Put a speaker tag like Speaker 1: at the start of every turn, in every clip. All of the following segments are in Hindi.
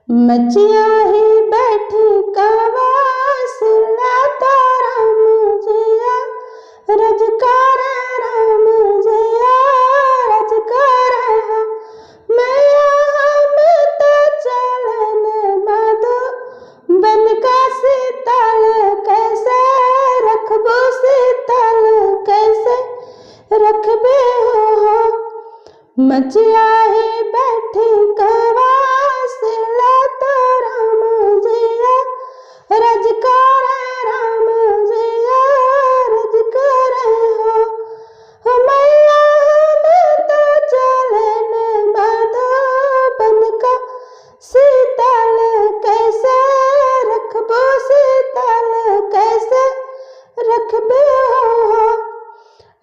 Speaker 1: मचिया ही बैठी कवास लाता राम जया रजकार राम जया रजकार मैया हम तो चलन मधु बन का शीतल कैसे रखबो शीतल कैसे रखबे हो मचिया ही बैठी कवास लाता राम जया रजकार राम जया रजकार हो मैया हम तो चलन मधु बन का शीतल कैसे रखबो शीतल कैसे रखबे हो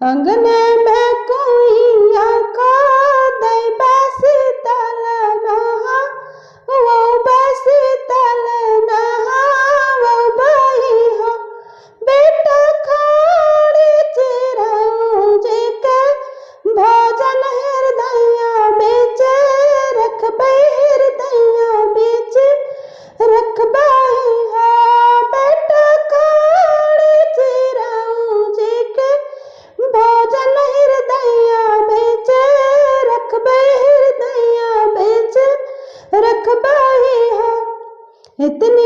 Speaker 1: अंगने में कुइया का दई शीतल नहा वो शीतल नहा वो बही हो बेटा खाड़ी चिराऊ जी के भोजन हृदया बीच रखबे हृदया बीच रखबे हो बेटा खाड़ी चिराऊ जी के भोजन हृदया बीच रखबे हृदया बीच रखबे हो इतनी